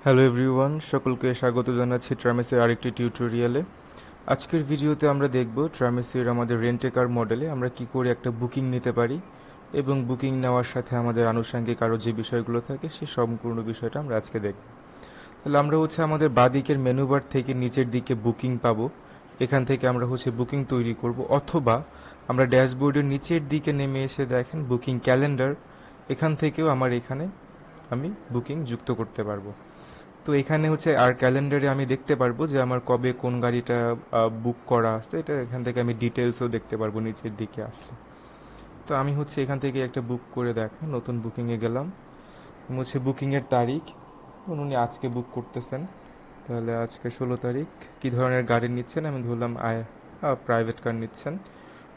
Hello everyone, সকলকে স্বাগত জানাচ্ছি ট্রামেসের আরেকটি টিউটোরিয়ালে। আজকের ভিডিওতে আমরা দেখব ট্রামেসের আমাদের রেন্ট এ কার মডেলে আমরা কি করে একটা বুকিং নিতে পারি এবং বুকিং নেওয়ার সাথে আমাদের আনুষঙ্গিক আরও যে বিষয়গুলো থাকে সেই সম্পূর্ণ বিষয়টা আমরা আজকে দেখব। তাহলে আমরা আমাদের বাঁদিকের মেনু বার থেকে নিচের দিকে বুকিং পাবো। এখান থেকে আমরা বুকিং তৈরি করব, অথবা আমরা ড্যাশবোর্ডের নিচের দিকে নেমে এসে দেখেন বুকিং ক্যালেন্ডার, এখান থেকেও আমি বুকিং যুক্ত করতে পারবো। তো এখানে আর ক্যালেন্ডারে আমি দেখতে পারবো যে আমার কবে কোন গাড়িটা বুক করা আছে। এটা এখান থেকে আমি ডিটেলসও দেখতে পারবো নিচের দিকে আসলে। তো আমি এখান থেকে একটা বুক করে দেখেন, নতুন বুকিংয়ে গেলাম। বুকিংয়ের তারিখ, উনি আজকে বুক করতেছেন। তাহলে আজকে 16 তারিখ। কি ধরনের গাড়ি নিচ্ছেন? আমি ধরলাম প্রাইভেট কার নিচ্ছেন।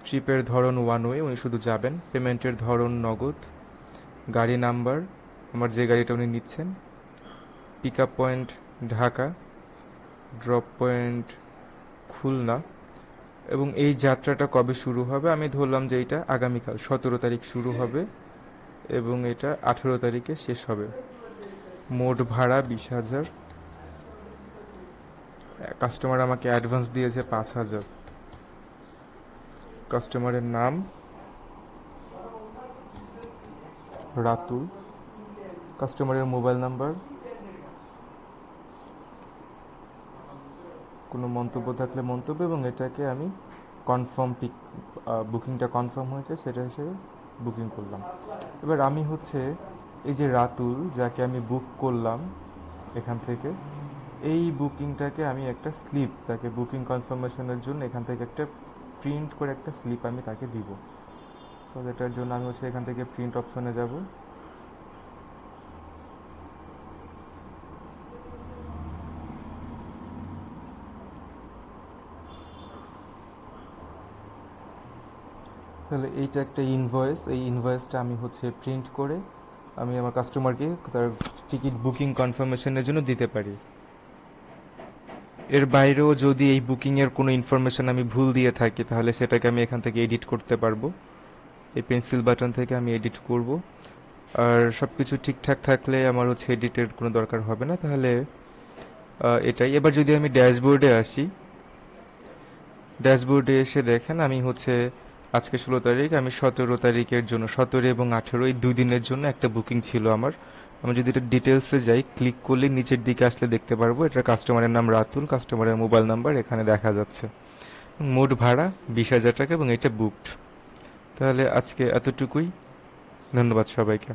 ট্রিপের ধরন ওয়ান ওয়ে, উনি শুধু যাবেন। পেমেন্টের ধরন নগদ। গাড়ি নাম্বার, আমার যে গাড়িটা উনি নিচ্ছেন। Pick up point Dhaka, drop point Khulna, এবং এই যাত্রাটা কবে শুরু হবে আমি ধরলাম যে এটা আগামীকাল 17 তারিখ শুরু হবে এবং এটা 18 তারিখে শেষ হবে। মোট ভাড়া 20,000। কাস্টমার আমাকে অ্যাডভান্স দিয়েছে 5,000। কাস্টমারের নাম রাতুল। কাস্টমারের মোবাইল নাম্বার। কোনো মন্তব্য থাকলে মন্তব্য, এবং এটাকে আমি কনফার্ম বুকিংটা কনফার্ম হয়েছে সেটা হিসেবে বুকিং করলাম। এবার আমি এই যে রাতুল, যাকে আমি বুক করলাম এখান থেকে, এই বুকিংটাকে আমি একটা স্লিপ তাকে বুকিং কনফার্মেশনের জন্য এখান থেকে একটা প্রিন্ট করে একটা স্লিপ আমি তাকে দিব। তো এটার জন্য আমি এখান থেকে প্রিন্ট অপশনে যাব। তাহলে এইটা একটা ইনভয়েস, এই ইনভয়েসটা আমি প্রিন্ট করে আমি আমার কাস্টমারকে তার টিকিট বুকিং কনফার্মেশনের জন্য দিতে পারি। এর বাইরেও যদি এই বুকিংয়ের কোনো ইনফরমেশন আমি ভুল দিয়ে থাকি তাহলে সেটাকে আমি এখান থেকে এডিট করতে পারবো। এই পেন্সিল বাটন থেকে আমি এডিট করব। আর সব কিছু ঠিকঠাক থাকলে আমার এডিটের কোনো দরকার হবে না। তাহলে এটাই। এবার যদি আমি ড্যাশবোর্ডে আসি, ড্যাশবোর্ডে এসে দেখেন আমি আজকে 16 তারিখ, আমি 17 তারিখের জন্য 17 এবং 18 এই 2 দিনের জন্য একটা বুকিং ছিল আমার। আমি যদি এটা ডিটেলসে যাই, ক্লিক করলে নিচের দিকে আসলে দেখতে পারবো এটা কাস্টমারের নাম রাতুল, কাস্টমারের মোবাইল নাম্বার এখানে দেখা যাচ্ছে। মোট ভাড়া 20,000 টাকা এবং এটা বুকড। তাহলে আজকে এতটুকুই। ধন্যবাদ সবাইকে।